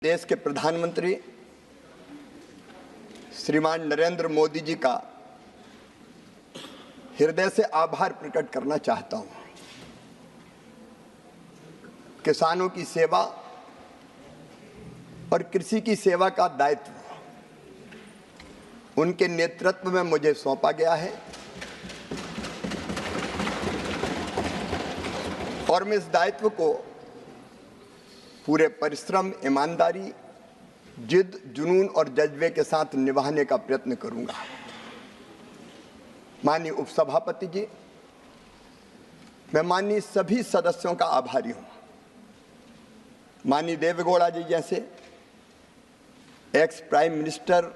देश के प्रधानमंत्री श्रीमान नरेंद्र मोदी जी का हृदय से आभार प्रकट करना चाहता हूं। किसानों की सेवा और कृषि की सेवा का दायित्व उनके नेतृत्व में मुझे सौंपा गया है और मैं इस दायित्व को पूरे परिश्रम, ईमानदारी, जिद, जुनून और जज्बे के साथ निभाने का प्रयत्न करूंगा। माननीय उपसभापति जी, मैं माननीय सभी सदस्यों का आभारी हूं। माननीय देवेगौड़ा जी जैसे एक्स प्राइम मिनिस्टर,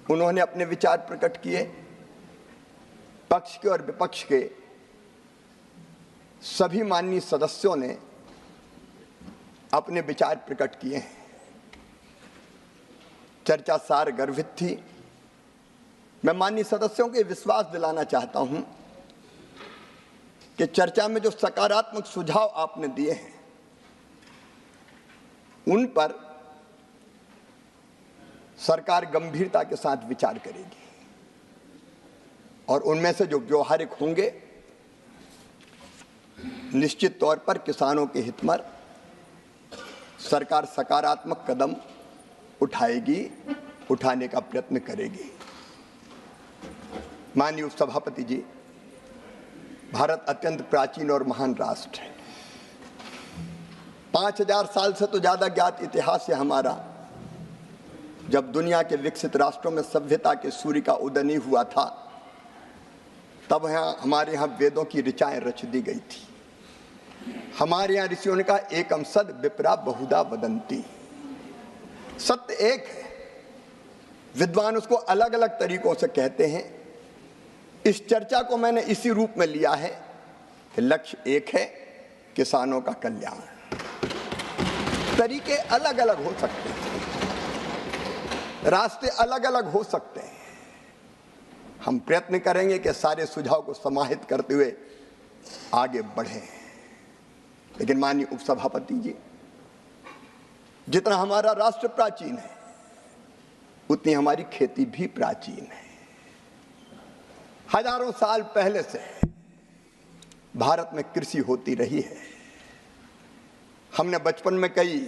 उन्होंने अपने विचार प्रकट किए। पक्ष के और विपक्ष के सभी माननीय सदस्यों ने अपने विचार प्रकट किए हैं। चर्चा सार गर्भित थी। मैं माननीय सदस्यों को विश्वास दिलाना चाहता हूं कि चर्चा में जो सकारात्मक सुझाव आपने दिए हैं उन पर सरकार गंभीरता के साथ विचार करेगी और उनमें से जो व्यवहारिक होंगे निश्चित तौर पर किसानों के हित में सरकार सकारात्मक कदम उठाएगी, उठाने का प्रयत्न करेगी। माननीय उपसभापति जी, भारत अत्यंत प्राचीन और महान राष्ट्र है। 5000 साल से तो ज्यादा ज्ञात इतिहास है हमारा। जब दुनिया के विकसित राष्ट्रों में सभ्यता के सूर्य का उदय नहीं हुआ था, तब हमारे यहाँ वेदों की ऋचाएं रच दी गई थी। हमारे यहाँ ऋषियों ने कहा एकम सद विप्रा बहुधा वदंती। सत्य एक है, विद्वान उसको अलग अलग तरीकों से कहते हैं। इस चर्चा को मैंने इसी रूप में लिया है कि लक्ष्य एक है, किसानों का कल्याण। तरीके अलग अलग हो सकते हैं, रास्ते अलग अलग हो सकते हैं। हम प्रयत्न करेंगे कि सारे सुझाव को समाहित करते हुए आगे बढ़ें। लेकिन माननीय उपसभापति जी, जितना हमारा राष्ट्र प्राचीन है उतनी हमारी खेती भी प्राचीन है। हजारों साल पहले से भारत में कृषि होती रही है। हमने बचपन में कई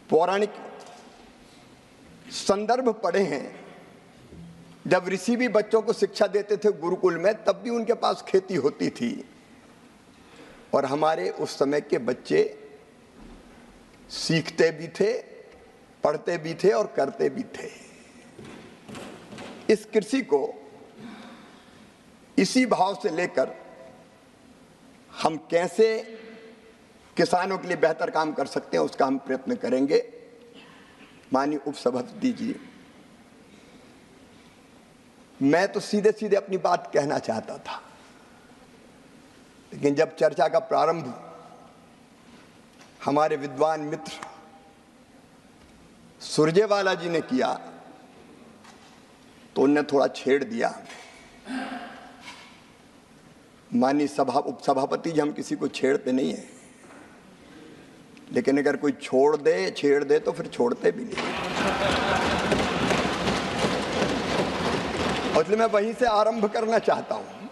पौराणिक संदर्भ पढ़े हैं। जब ऋषि भी बच्चों को शिक्षा देते थे गुरुकुल में, तब भी उनके पास खेती होती थी और हमारे उस समय के बच्चे सीखते भी थे, पढ़ते भी थे और करते भी थे। इस कृषि को इसी भाव से लेकर हम कैसे किसानों के लिए बेहतर काम कर सकते हैं, उसका हम प्रयत्न करेंगे। माननीय उपसभापति जी, मैं तो सीधे सीधे अपनी बात कहना चाहता था, लेकिन जब चर्चा का प्रारंभ हमारे विद्वान मित्र सुरजेवाला जी ने किया तो उनने थोड़ा छेड़ दिया। माननीय उपसभापति जी, हम किसी को छेड़ते नहीं हैं, लेकिन अगर कोई छेड़ दे तो फिर छोड़ते भी नहीं। और इसलिए मैं वहीं से आरंभ करना चाहता हूं।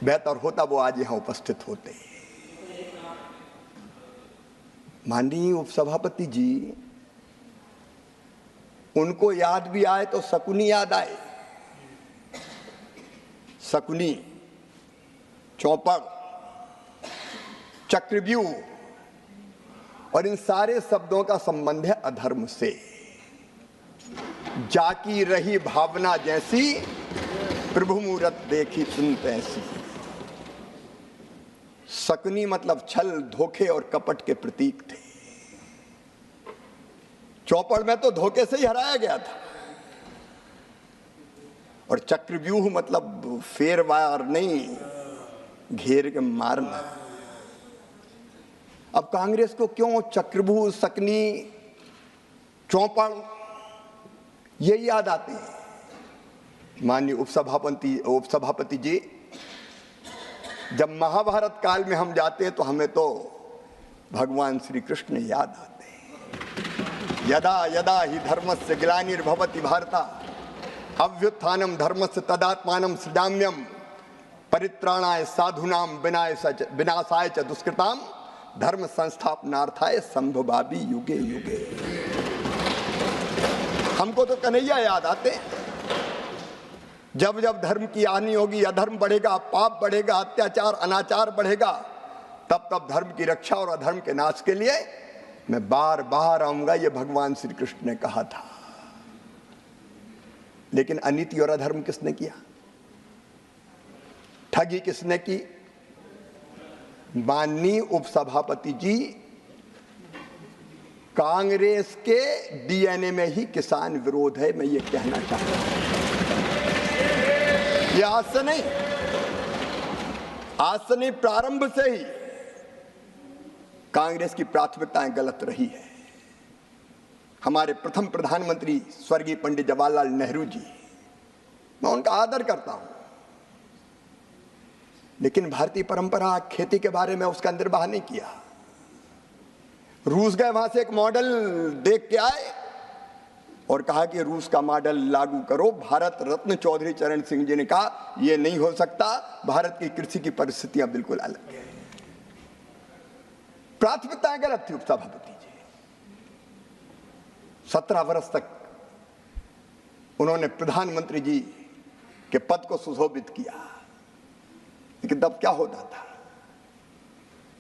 बेहतर होता वो आज यहां उपस्थित होते। माननीय उपसभापति जी, उनको याद भी आए तो शकुनी याद आए। शकुनी, चौपड़, चक्रव्यूह और इन सारे शब्दों का संबंध है अधर्म से। जाकी रही भावना जैसी, प्रभु मूरत देखी सुन तैसी। शकुनी मतलब छल, धोखे और कपट के प्रतीक थे। चौपड़ में तो धोखे से ही हराया गया था। और चक्रव्यूह मतलब फेरवार नहीं, घेर के मारना। अब कांग्रेस को क्यों चक्रव्यूह, शकुनी, चौपड़ ये याद आते हैं? माननीय उपसभापति जी, जब महाभारत काल में हम जाते हैं तो हमें तो भगवान श्री कृष्ण याद आते हैं। यदा यदा ही धर्मस्य ग्लानिर्भवति भारत अभ्युत्थानम धर्मस्य तदात्मानं सृजाम्यहम् परित्राणाय साधूनां विनाशाय च दुष्कृताम धर्म संस्थापनार्थाय संभवामि युगे युगे। हमको तो कन्हैया याद आते हैं। जब जब धर्म की हानि होगी, अधर्म बढ़ेगा, पाप बढ़ेगा, अत्याचार अनाचार बढ़ेगा, तब तब धर्म की रक्षा और अधर्म के नाश के लिए मैं बार बार आऊंगा, ये भगवान श्री कृष्ण ने कहा था। लेकिन अनीति और अधर्म किसने किया? ठगी किसने की? माननीय उपसभापति जी, कांग्रेस के डीएनए में ही किसान विरोध है, मैं ये कहना चाहता हूं। ये आज से नहीं, प्रारंभ से ही कांग्रेस की प्राथमिकताएं गलत रही है। हमारे प्रथम प्रधानमंत्री स्वर्गीय पंडित जवाहरलाल नेहरू जी, मैं उनका आदर करता हूं, लेकिन भारतीय परंपरा खेती के बारे में उसका निर्वाह नहीं किया। रूस गए, वहां से एक मॉडल देख के आए और कहा कि रूस का मॉडल लागू करो। भारत रत्न चौधरी चरण सिंह जी ने कहा यह नहीं हो सकता, भारत की कृषि की परिस्थितियां बिल्कुल अलग है। प्राथमिकताएं गलत थी उपसभापति जी। 17 वर्ष तक उन्होंने प्रधानमंत्री जी के पद को सुशोभित किया, लेकिन तब क्या होता था?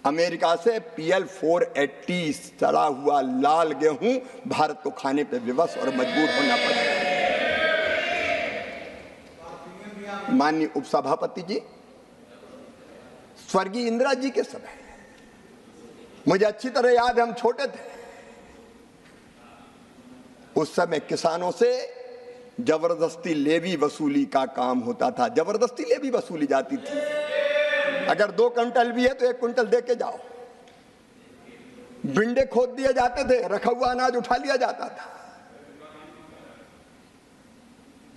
अमेरिका से PL 480 सड़ा हुआ लाल गेहूं भारत को खाने पे विवश और मजबूर होना पड़ा। माननीय उपसभापति जी, स्वर्गीय इंदिरा जी के समय, मुझे अच्छी तरह याद है, हम छोटे थे, उस समय किसानों से जबरदस्ती लेवी वसूली का काम होता था। जबरदस्ती लेवी वसूली जाती थी। अगर 2 क्विंटल भी है तो 1 क्विंटल दे के जाओ। बिंडे खोद दिए जाते थे, रखा हुआ अनाज उठा लिया जाता था।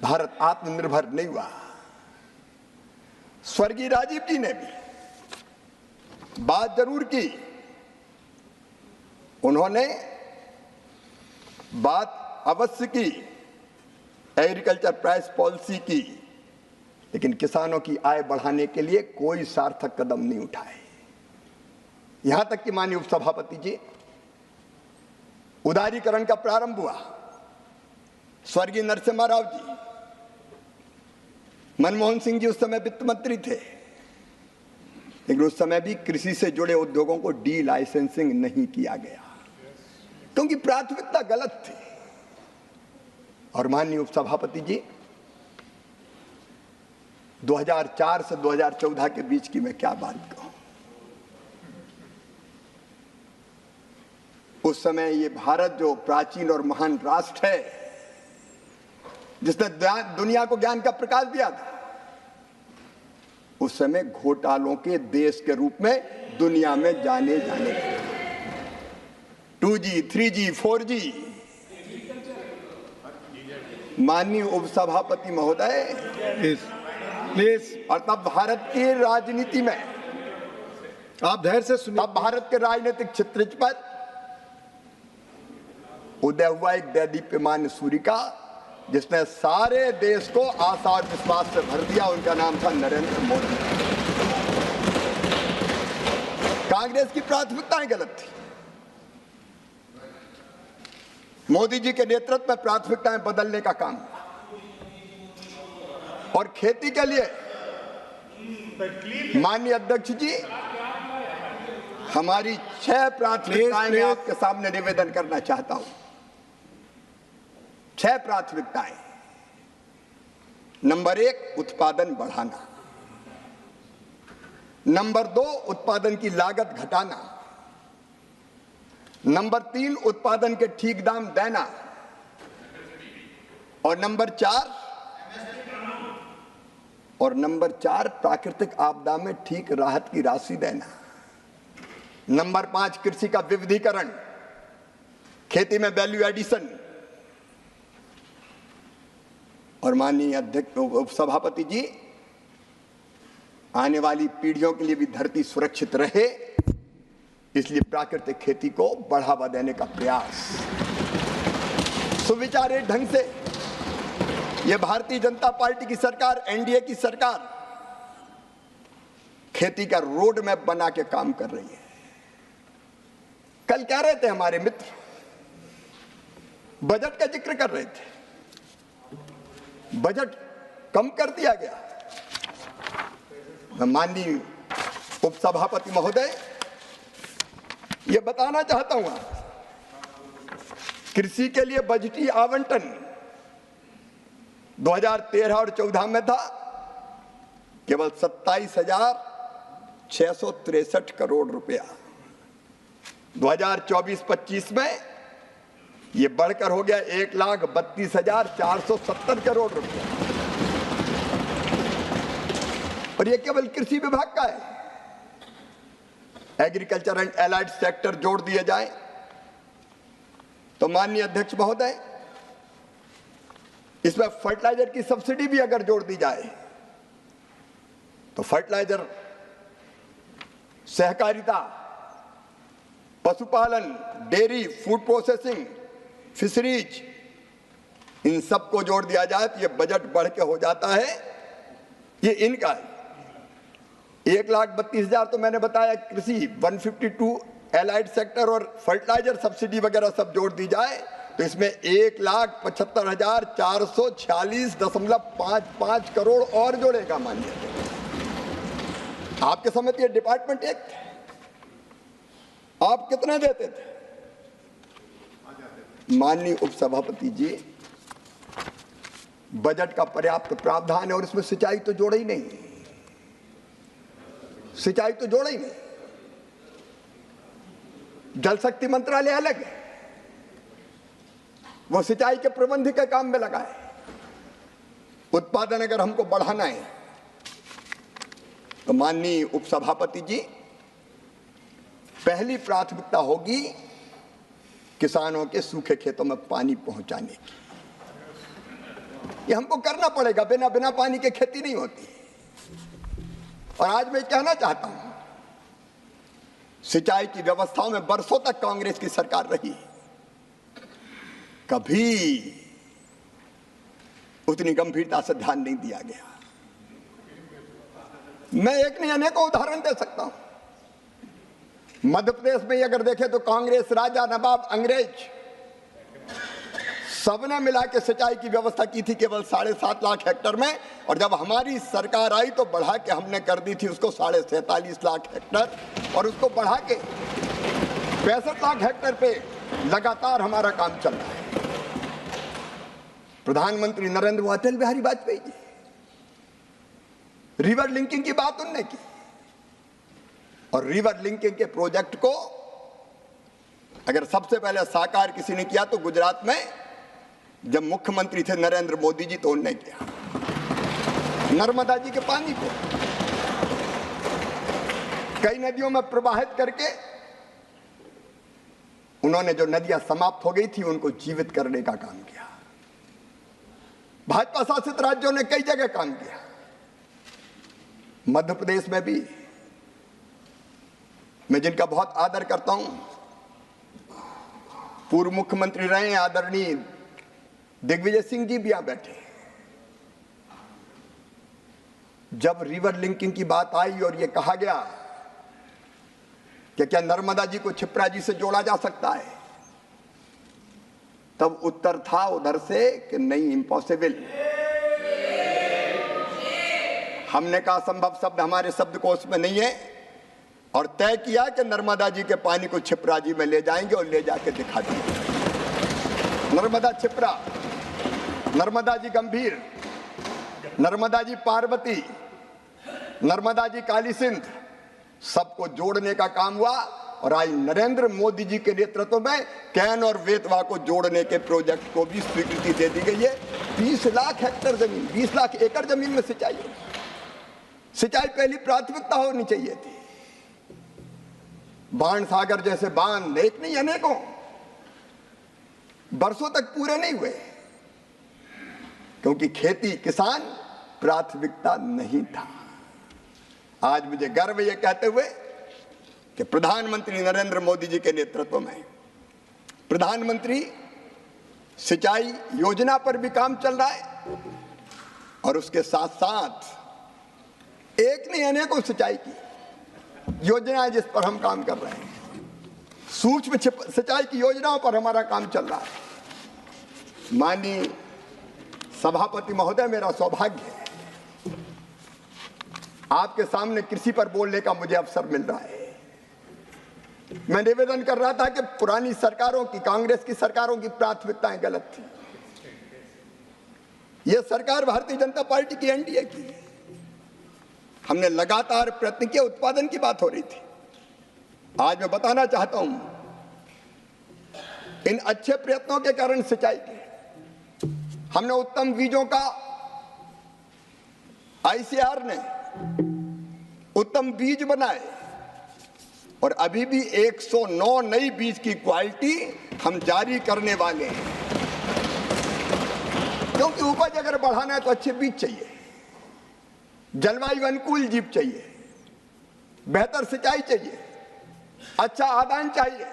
भारत आत्मनिर्भर नहीं हुआ। स्वर्गीय राजीव जी ने भी बात जरूर की, उन्होंने बात अवश्य की एग्रीकल्चर प्राइस पॉलिसी की, लेकिन किसानों की आय बढ़ाने के लिए कोई सार्थक कदम नहीं उठाए। यहां तक कि माननीय उपसभापति जी, उदारीकरण का प्रारंभ हुआ। स्वर्गीय नरसिम्हा राव जी, मनमोहन सिंह जी उस समय वित्त मंत्री थे, लेकिन उस समय भी कृषि से जुड़े उद्योगों को डी लाइसेंसिंग नहीं किया गया, क्योंकि प्राथमिकता गलत थी। और माननीय उपसभापति जी, 2004 से 2014 के बीच की मैं क्या बात कहूं। उस समय ये भारत जो प्राचीन और महान राष्ट्र है, जिसने दुनिया को ज्ञान का प्रकाश दिया था, उस समय घोटालों के देश के रूप में दुनिया में जाने लगे। 2G, 3G, 4G। माननीय उपसभापति महोदय, प्लीज। और तब भारत की राजनीति में, आप धैर्य से सुनिए, तब भारत के राजनीतिक चित्र पर उदय हुआ एक दैदीप्यमान सूर्य का, जिसने सारे देश को आशा और विश्वास से भर दिया। उनका नाम था नरेंद्र मोदी। कांग्रेस की प्राथमिकताएं गलत थी। मोदी जी के नेतृत्व में प्राथमिकताएं बदलने का काम हुआ। और खेती के लिए माननीय अध्यक्ष जी, हमारी 6 प्राथमिकताएं मैं आपके सामने निवेदन करना चाहता हूं। 6 प्राथमिकताएं। नंबर 1, उत्पादन बढ़ाना। नंबर 2, उत्पादन की लागत घटाना। नंबर 3, उत्पादन के ठीक दाम देना। और नंबर 4, प्राकृतिक आपदा में ठीक राहत की राशि देना। नंबर 5, कृषि का विविधीकरण, खेती में वैल्यू एडिशन। और माननीय अध्यक्ष उपसभापति जी, आने वाली पीढ़ियों के लिए भी धरती सुरक्षित रहे, इसलिए प्राकृतिक खेती को बढ़ावा देने का प्रयास सुविचारित ढंग से यह भारतीय जनता पार्टी की सरकार, एनडीए की सरकार खेती का रोड मैप बना के काम कर रही है। कल कह रहे थे हमारे मित्र, बजट का जिक्र कर रहे थे, बजट कम कर दिया गया। मैं माननीय उपसभापति महोदय ये बताना चाहता हूं, कृषि के लिए बजटीय आवंटन 2013 और 14 में था केवल 27,663 करोड़ रुपया। 2024-25 में यह बढ़कर हो गया 1,32,470 करोड़ रुपया, और यह केवल कृषि विभाग का है। एग्रीकल्चर एंड एलाइड सेक्टर जोड़ दिए जाए तो माननीय अध्यक्ष महोदय, इसमें फर्टिलाइजर की सब्सिडी भी अगर जोड़ दी जाए तो फर्टिलाइजर, सहकारिता, पशुपालन, डेयरी, फूड प्रोसेसिंग, फिशरीज, इन सबको जोड़ दिया जाए तो ये बजट बढ़ के हो जाता है, ये इनका है 1,32,000 तो मैंने बताया कृषि, 152 एलाइड सेक्टर और फर्टिलाइजर सब्सिडी वगैरह सब जोड़ दी जाए तो इसमें 1,75,446.55 करोड़ और जोड़ेगा। मानिए आपके समय ये डिपार्टमेंट एक थे, आप कितने देते थे? माननीय उपसभापति जी, बजट का पर्याप्त प्रावधान है और इसमें सिंचाई तो जोड़ा ही नहीं, सिंचाई तो जोड़ा ही नहीं। जल शक्ति मंत्रालय अलग है, वो सिंचाई के प्रबंध के काम में लगा है। उत्पादन अगर हमको बढ़ाना है तो माननीय उपसभापति जी, पहली प्राथमिकता होगी किसानों के सूखे खेतों में पानी पहुंचाने की। ये हमको करना पड़ेगा, बिना पानी के खेती नहीं होती। और आज मैं कहना चाहता हूं, सिंचाई की व्यवस्थाओं में बरसों तक कांग्रेस की सरकार रही, कभी उतनी गंभीरता से ध्यान नहीं दिया गया। मैं एक नहीं अनेकों उदाहरण दे सकता हूं। मध्य प्रदेश में अगर देखें तो कांग्रेस, राजा, नवाब, अंग्रेज सबने मिला के सिंचाई की व्यवस्था की थी केवल 7.5 लाख हेक्टेयर में, और जब हमारी सरकार आई तो बढ़ा के हमने कर दी थी उसको 47.5 लाख हेक्टेयर, और उसको बढ़ा के 65 लाख हेक्टेयर पे लगातार हमारा काम चल रहा है। प्रधानमंत्री नरेंद्र मोदी, अटल बिहारी वाजपेयी जी, रिवर लिंकिंग की बात उनने की, और रिवर लिंकिंग के प्रोजेक्ट को अगर सबसे पहले साकार किसी ने किया तो गुजरात में जब मुख्यमंत्री थे नरेंद्र मोदी जी, तो उन्होंने किया। नर्मदा जी के पानी को कई नदियों में प्रवाहित करके उन्होंने जो नदियां समाप्त हो गई थी उनको जीवित करने का काम किया। भाजपा शासित राज्यों ने कई जगह काम किया, मध्य प्रदेश में भी। मैं जिनका बहुत आदर करता हूं, पूर्व मुख्यमंत्री रहे आदरणीय दिग्विजय सिंह जी भी यहां बैठे। जब रिवर लिंकिंग की बात आई और यह कहा गया कि क्या नर्मदा जी को छिप्रा जी से जोड़ा जा सकता है, तब उत्तर था उधर से कि नहीं, इम्पॉसिबल। हमने कहा संभव शब्द हमारे शब्दकोश में नहीं है, और तय किया कि नर्मदा जी के पानी को छिप्रा जी में ले जाएंगे और ले जाके दिखा देंगे। नर्मदा छिप्रा, नर्मदा जी गंभीर, नर्मदा जी पार्वती, नर्मदा जी काली सिंध, सबको जोड़ने का काम हुआ। और आज नरेंद्र मोदी जी के नेतृत्व में कैन और बेतवा को जोड़ने के प्रोजेक्ट को भी स्वीकृति दे दी गई है। 20 लाख हेक्टेयर जमीन, 20 लाख एकड़ जमीन में सिंचाई, सिंचाई पहली प्राथमिकता होनी चाहिए थी। बाण सागर जैसे बांध एक नहीं अनेकों बरसों तक पूरे नहीं हुए, क्योंकि खेती, किसान प्राथमिकता नहीं था। आज मुझे गर्व यह कहते हुए कि प्रधानमंत्री नरेंद्र मोदी जी के नेतृत्व में प्रधानमंत्री सिंचाई योजना पर भी काम चल रहा है और उसके साथ साथ एक नहीं अनेकों सिंचाई की योजनाएं जिस पर हम काम कर रहे हैं। सूक्ष्म सिंचाई की योजनाओं पर हमारा काम चल रहा है। माननीय सभापति महोदय, मेरा सौभाग्य है आपके सामने कृषि पर बोलने का मुझे अवसर मिल रहा है। मैं निवेदन कर रहा था कि पुरानी सरकारों की, कांग्रेस की सरकारों की प्राथमिकताएं गलत थी। यह सरकार भारतीय जनता पार्टी की, एनडीए की। हमने लगातार प्रयत्न किए, उत्पादन की बात हो रही थी। आज मैं बताना चाहता हूं, इन अच्छे प्रयत्नों के कारण सिंचाई के हमने उत्तम बीजों का आईसीआर ने उत्तम बीज बनाए और अभी भी 109 नई बीज की क्वालिटी हम जारी करने वाले हैं, क्योंकि उपज अगर बढ़ाना है तो अच्छे बीज चाहिए, जलवायु अनुकूल जीव चाहिए, बेहतर सिंचाई चाहिए, अच्छा आदान चाहिए।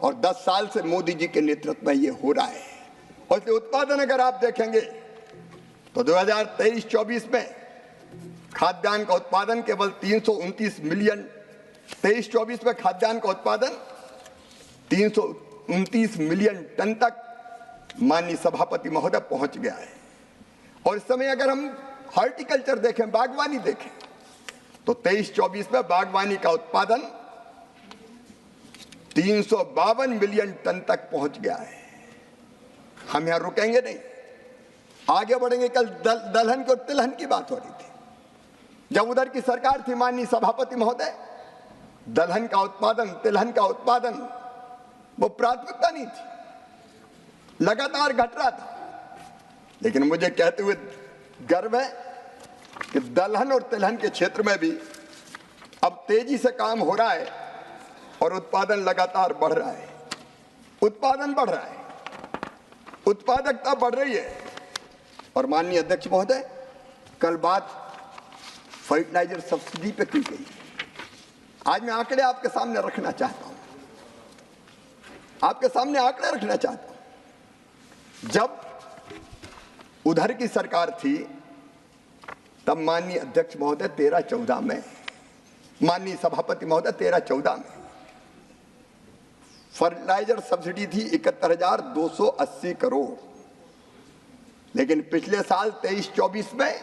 और 10 साल से मोदी जी के नेतृत्व में ये हो रहा है। और इसलिए उत्पादन अगर आप देखेंगे तो 2023-24 में खाद्यान्न का उत्पादन केवल 329 मिलियन, 23-24 में खाद्यान्न का उत्पादन 329 मिलियन टन तक माननीय सभापति महोदय पहुंच गया है। और इस समय अगर हम हॉर्टिकल्चर देखें, बागवानी देखें, तो 23-24 में बागवानी का उत्पादन 352 मिलियन टन तक पहुंच गया है। हम यहां रुकेंगे नहीं, आगे बढ़ेंगे। कल दलहन और तिलहन की बात हो रही थी। जब उधर की सरकार थी माननीय सभापति महोदय, दलहन का उत्पादन, तिलहन का उत्पादन वो प्राथमिकता नहीं थी, लगातार घट रहा था। लेकिन मुझे कहते हुए गर्व है कि दलहन और तिलहन के क्षेत्र में भी अब तेजी से काम हो रहा है और उत्पादन लगातार बढ़ रहा है। उत्पादन बढ़ रहा है, उत्पादकता बढ़ रही है। और माननीय अध्यक्ष महोदय, कल बात फर्टिलाइजर सब्सिडी पे की गई। आज मैं आंकड़े आपके सामने रखना चाहता हूं, आपके सामने आंकड़े रखना चाहता हूं। जब उधर की सरकार थी तब माननीय अध्यक्ष महोदय 13-14 में, माननीय सभापति महोदय 13-14 में फर्टिलाइजर सब्सिडी थी 71,280 करोड़। लेकिन पिछले साल 23-24 में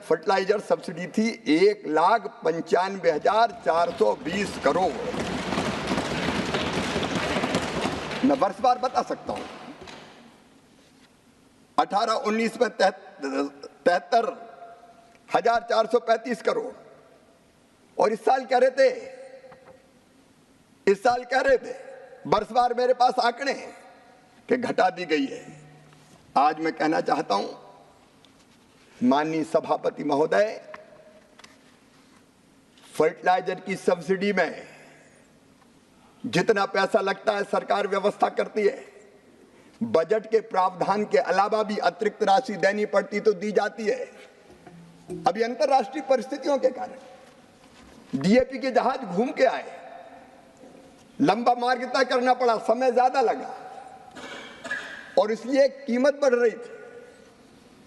फर्टिलाइजर सब्सिडी थी 1,95,420 करोड़। मैं वर्षवार बता सकता हूं। 18-19 में 73,435 करोड़। और इस साल कह रहे थे वर्षवार मेरे पास आंकड़े हैं कि घटा दी गई है। आज मैं कहना चाहता हूं माननीय सभापति महोदय, फर्टिलाइजर की सब्सिडी में जितना पैसा लगता है सरकार व्यवस्था करती है। बजट के प्रावधान के अलावा भी अतिरिक्त राशि देनी पड़ती तो दी जाती है। अभी अंतर्राष्ट्रीय परिस्थितियों के कारण डीएपी के जहाज घूम के आए, लंबा मार्ग तय करना पड़ा, समय ज्यादा लगा और इसलिए कीमत बढ़ रही थी।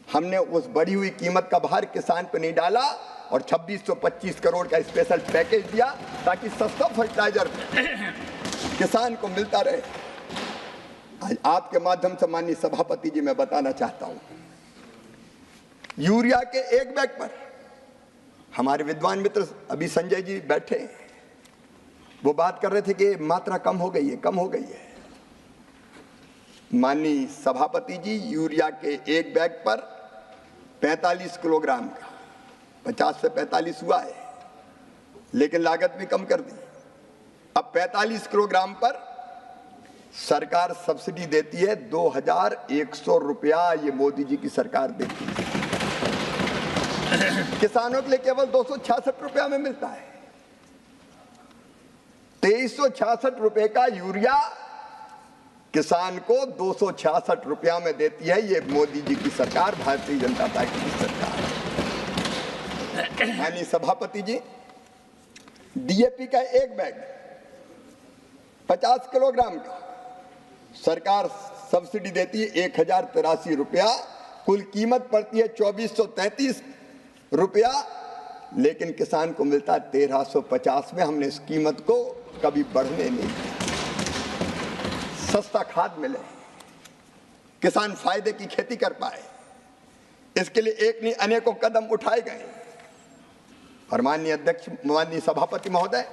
हमने उस बढ़ी हुई कीमत का भार किसान पर नहीं डाला और 2625 करोड़ का स्पेशल पैकेज दिया ताकि सस्ता फर्टिलाइजर किसान को मिलता रहे। आज आपके माध्यम से माननीय सभापति जी मैं बताना चाहता हूं, यूरिया के एक बैग पर हमारे विद्वान मित्र अभी संजय जी बैठे, वो बात कर रहे थे कि मात्रा कम हो गई है। माननीय सभापति जी, यूरिया के एक बैग पर 45 किलोग्राम का 50 से 45 हुआ है, लेकिन लागत भी कम कर दी। अब 45 किलोग्राम पर सरकार सब्सिडी देती है 2,100 रुपया। ये मोदी जी की सरकार देती है। किसानों के लिए केवल 266 रुपया में मिलता है। 2366 रुपए का यूरिया किसान को 266 रुपया में देती है। ये मोदी जी की सरकार, भारतीय जनता पार्टी की सरकार। माननीय सभापति जी, डीएपी का एक बैग 50 किलोग्राम का सरकार सब्सिडी देती है 1083 रुपया, कुल कीमत पड़ती है 2433 रुपया, लेकिन किसान को मिलता है 1350 में। हमने इस कीमत को कभी बढ़ने नहीं दिया। सस्ता खाद मिले, किसान फायदे की खेती कर पाए, इसके लिए एक नहीं अनेकों कदम उठाए गए। और माननीय अध्यक्ष, माननीय सभापति महोदय,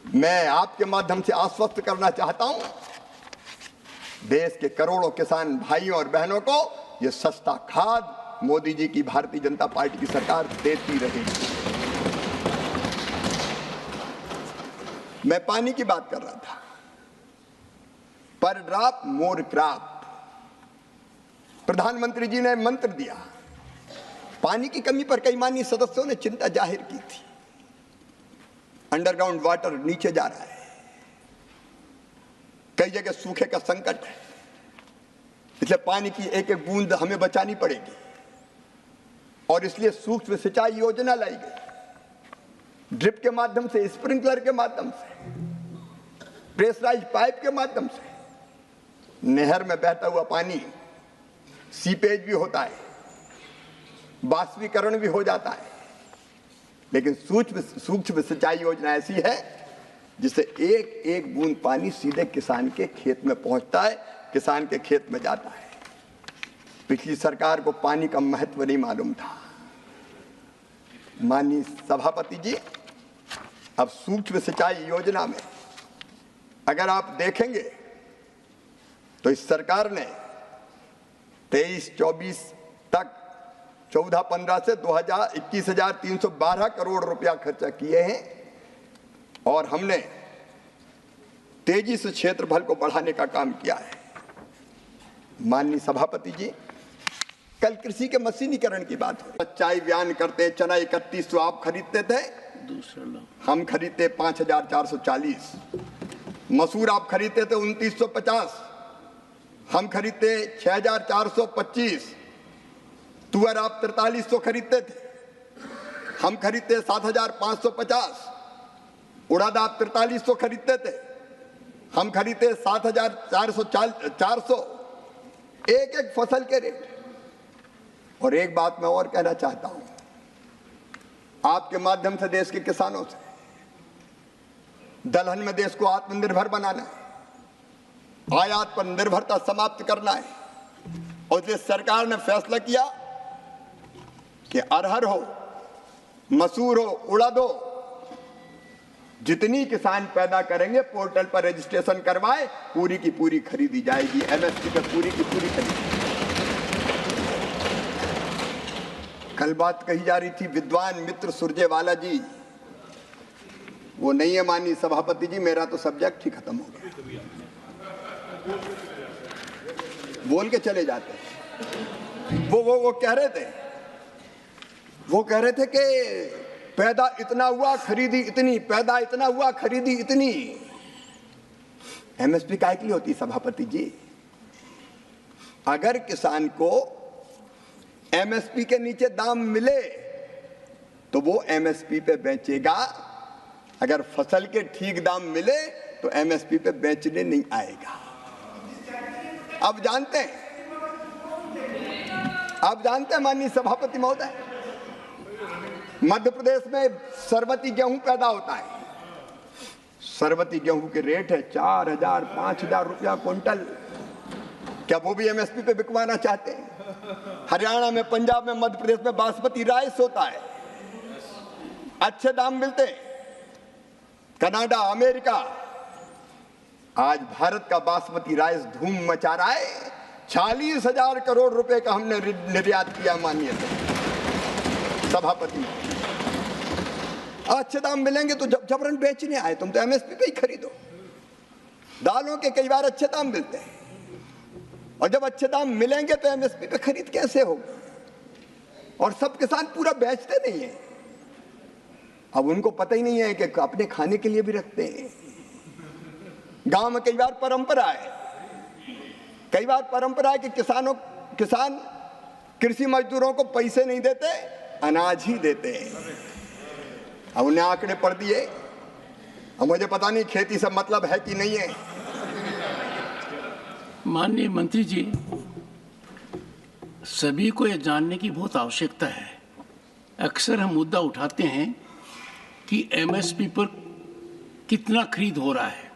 मैं आपके माध्यम से आश्वस्त करना चाहता हूं, देश के करोड़ों किसान भाइयों और बहनों को यह सस्ता खाद मोदी जी की भारतीय जनता पार्टी की सरकार देती रहेगी। मैं पानी की बात कर रहा था, पर ड्रॉप मोर क्रॉप। प्रधानमंत्री जी ने मंत्र दिया। पानी की कमी पर कई माननीय सदस्यों ने चिंता जाहिर की थी। अंडरग्राउंड वाटर नीचे जा रहा है, कई जगह सूखे का संकट है, इसलिए पानी की एक एक बूंद हमें बचानी पड़ेगी और इसलिए सूक्ष्म सिंचाई योजना लाई गई। ड्रिप के माध्यम से, स्प्रिंकलर के माध्यम से, प्रेशराइज पाइप के माध्यम से नहर में बहता हुआ पानी सीपेज भी होता है, बाष्पीकरण भी हो जाता है, लेकिन सूक्ष्म सिंचाई योजना ऐसी है जिससे एक एक बूंद पानी सीधे किसान के खेत में पहुंचता है, किसान के खेत में जाता है। पिछली सरकार को पानी का महत्व नहीं मालूम था। माननीय सभापति जी, अब सूक्ष्म सिंचाई योजना में अगर आप देखेंगे तो इस सरकार ने 23-24 तक 14-15 से 21,312 करोड़ रुपया खर्चा किए हैं और हमने तेजी से क्षेत्रफल को बढ़ाने का काम किया है। माननीय सभापति जी, कल कृषि के मशीनीकरण की बात हो, सच्चाई बयान करते, चना 3100 आप खरीदते थे, हम खरीदते 5,440। मसूर आप खरीदते थे 2,950, हम खरीदते 6,425। तुअर आप 4300 खरीदते थे, हम खरीदते 7,550। उड़द आप 4300 खरीदते थे, हम खरीदते 7,400। एक एक फसल के रेट। और एक बात मैं और कहना चाहता हूं आपके माध्यम से देश के किसानों से, दलहन में देश को आत्मनिर्भर बनाना है, आयात पर निर्भरता समाप्त करना है और इसलिए सरकार ने फैसला किया कि अरहर हो, मसूर हो, उड़द हो, जितनी किसान पैदा करेंगे पोर्टल पर रजिस्ट्रेशन करवाए, पूरी की पूरी खरीदी जाएगी। एमएसपी पे पूरी की पूरी खरीदी। कल बात कही जा रही थी विद्वान मित्र सुरजेवाला जी, वो नहीं है माननीय सभापति जी, मेरा तो सब्जेक्ट ही खत्म हो गया, बोल के चले जाते हैं। वो कह रहे थे कि पैदा इतना हुआ खरीदी इतनी, पैदा इतना हुआ खरीदी इतनी। एमएसपी काय के लिए होती सभापति जी? अगर किसान को एमएसपी के नीचे दाम मिले तो वो एमएसपी पे बेचेगा, अगर फसल के ठीक दाम मिले तो एमएसपी पे बेचने नहीं आएगा। अब जानते हैं माननीय सभापति महोदय, मध्य प्रदेश में सरबती गेहूं पैदा होता है। सरबती गेहूं के रेट है 4,000 5,000 रुपया क्विंटल। क्या वो भी एमएसपी पे बिकवाना चाहते हैं? हरियाणा में, पंजाब में, मध्य प्रदेश में बासमती राइस होता है, अच्छे दाम मिलते हैं। कनाडा, अमेरिका, आज भारत का बासमती राइस धूम मचा रहा है। 40,000 करोड़ रुपए का हमने निर्यात किया माननीय सभापति। अच्छे दाम मिलेंगे तो जबरन बेचने आए, तुम तो एमएसपी पे ही खरीदो। दालों के कई बार अच्छे दाम मिलते हैं और जब अच्छे दाम मिलेंगे तो एमएसपी पे खरीद कैसे होगा? और सब किसान पूरा बेचते नहीं है। अब उनको पता ही नहीं है कि अपने खाने के लिए भी रखते हैं। गांव में कई बार परंपरा है कि किसान कृषि मजदूरों को पैसे नहीं देते, अनाज ही देते हैं। अब उन्हें आंकड़े पढ़ दिए। अब मुझे पता नहीं खेती से मतलब है कि नहीं है। माननीय मंत्री जी, सभी को यह जानने की बहुत आवश्यकता है। अक्सर हम मुद्दा उठाते हैं कि एमएसपी पर कितना खरीद हो रहा है।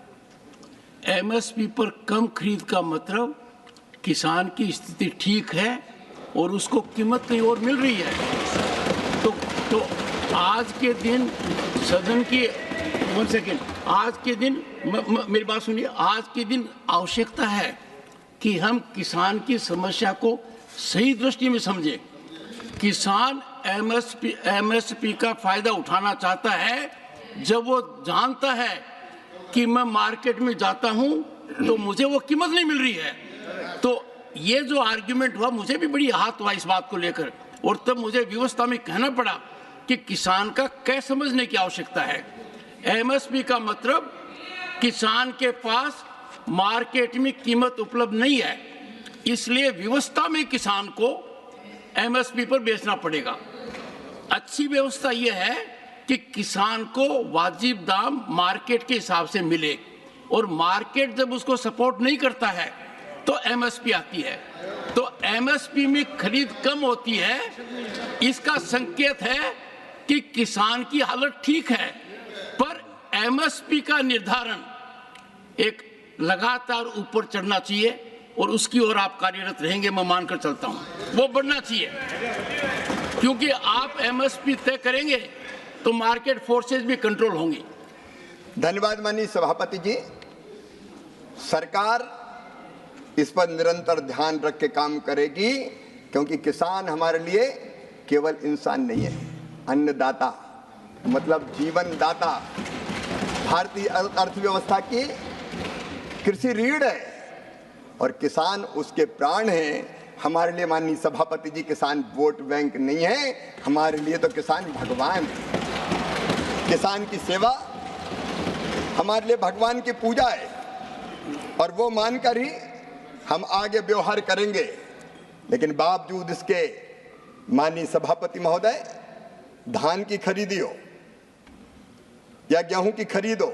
एमएसपी पर कम खरीद का मतलब किसान की स्थिति ठीक है और उसको कीमत कहीं और मिल रही है। तो आज के दिन सदन की आज के दिन मेरी बात सुनिए, आज के दिन आवश्यकता है कि हम किसान की समस्या को सही दृष्टि में समझें। किसान एमएसपी का फायदा उठाना चाहता है जब वो जानता है कि मैं मार्केट में जाता हूं तो मुझे वो कीमत नहीं मिल रही है। तो ये जो आर्ग्यूमेंट हुआ, मुझे भी बड़ी आहत हुआ इस बात को लेकर, और तब मुझे व्यवस्था में कहना पड़ा कि किसान का क्या समझने की आवश्यकता है। एमएसपी का मतलब किसान के पास मार्केट में कीमत उपलब्ध नहीं है, इसलिए व्यवस्था में किसान को एमएसपी पर बेचना पड़ेगा। अच्छी व्यवस्था यह है कि किसान को वाजिब दाम मार्केट के हिसाब से मिले, और मार्केट जब उसको सपोर्ट नहीं करता है तो एमएसपी आती है। तो एमएसपी में खरीद कम होती है, इसका संकेत है कि किसान की हालत ठीक है। पर एमएसपी का निर्धारण एक लगातार ऊपर चढ़ना चाहिए और उसकी ओर आप कार्यरत रहेंगे, मैं मानकर चलता हूं। वो बढ़ना चाहिए, क्योंकि आप एमएसपी तय करेंगे तो मार्केट फोर्सेस भी कंट्रोल होंगी। धन्यवाद माननीय सभापति जी। सरकार इस पर निरंतर ध्यान रख के काम करेगी, क्योंकि किसान हमारे लिए केवल इंसान नहीं है, अन्नदाता मतलब जीवन दाता। भारतीय अर्थव्यवस्था की कृषि रीढ़ है और किसान उसके प्राण हैं। हमारे लिए माननीय सभापति जी किसान वोट बैंक नहीं है, हमारे लिए तो किसान भगवान है। किसान की सेवा हमारे लिए भगवान की पूजा है, और वो मानकर ही हम आगे व्यवहार करेंगे। लेकिन बावजूद इसके माननीय सभापति महोदय, धान की खरीदी हो या गेहूं की खरीद हो,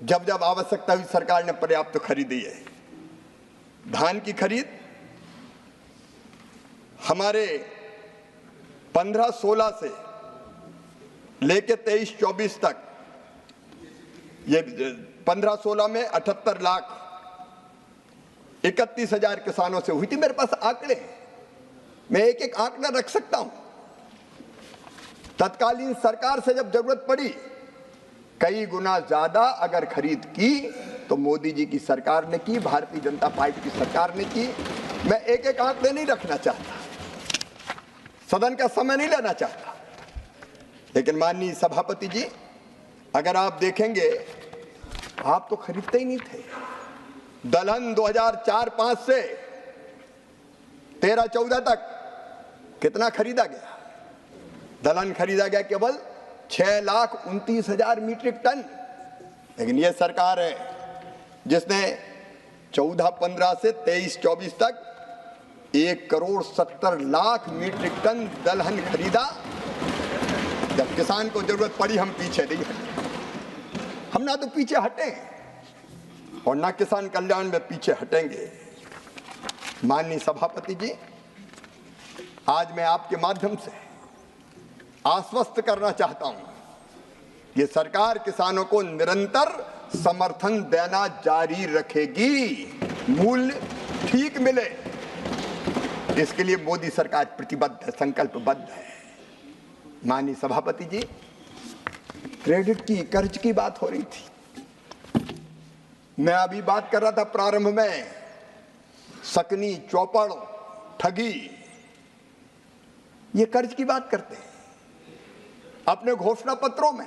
जब जब आवश्यकता हुई सरकार ने पर्याप्त खरीदी है। धान की खरीद हमारे 15-16 से लेके 23-24 तक, ये 15-16 में 78 लाख 31 हजार किसानों से हुई थी। मेरे पास आंकड़े, मैं एक एक आंकड़ा रख सकता हूं। तत्कालीन सरकार से जब जरूरत पड़ी, कई गुना ज्यादा अगर खरीद की तो मोदी जी की सरकार ने की, भारतीय जनता पार्टी की सरकार ने की। मैं एक एक आंकड़े नहीं रखना चाहता, सदन का समय नहीं लेना चाहता, लेकिन माननीय सभापति जी, अगर आप देखेंगे, आप तो खरीदते ही नहीं थे। दलहन 2004-05 से 13-14 तक कितना खरीदा गया? दलहन खरीदा गया केवल 6,29,000 मीट्रिक टन। लेकिन यह सरकार है जिसने 14-15 से 23-24 तक 1,70,00,000 मीट्रिक टन दलहन खरीदा। जब किसान को जरूरत पड़ी, हम पीछे नहीं हटे। हम ना तो पीछे हटे और ना किसान कल्याण में पीछे हटेंगे। माननीय सभापति जी, आज मैं आपके माध्यम से आश्वस्त करना चाहता हूं, ये सरकार किसानों को निरंतर समर्थन देना जारी रखेगी, मूल्य ठीक मिले, इसके लिए मोदी सरकार प्रतिबद्ध है, संकल्पबद्ध है। माननीय सभापति जी, क्रेडिट की, कर्ज की बात हो रही थी। मैं अभी बात कर रहा था प्रारंभ में, सकनी, चौपड़, ठगी, ये कर्ज की बात करते हैं अपने घोषणा पत्रों में,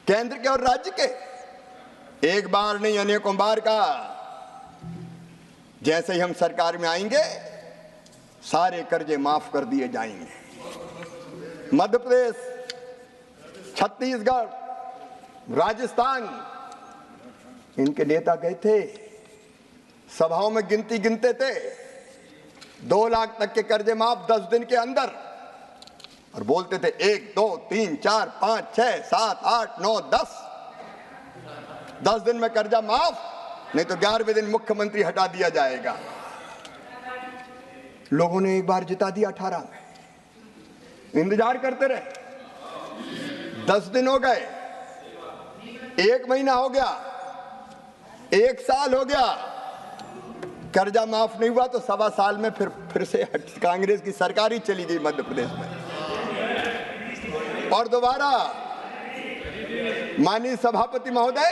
केंद्र के और राज्य के। एक बार नहीं, अनेकों बार का। जैसे ही हम सरकार में आएंगे, सारे कर्जे माफ कर दिए जाएंगे। मध्य प्रदेश, छत्तीसगढ़, राजस्थान, इनके नेता गए थे, सभाओं में गिनती गिनते थे, 2 लाख तक के कर्जे माफ 10 दिन के अंदर। और बोलते थे 1 2 3 4 5 6 7 8 9 10 दिन में कर्जा माफ, नहीं तो 11वें दिन मुख्यमंत्री हटा दिया जाएगा। लोगों ने एक बार जिता दिया 18 में, इंतजार करते रहे। 10 दिन हो गए, 1 महीना हो गया, 1 साल हो गया, कर्जा माफ नहीं हुआ। तो 1.25 साल में फिर से कांग्रेस की सरकार ही चली गई मध्य प्रदेश में, और दोबारा माननीय सभापति महोदय,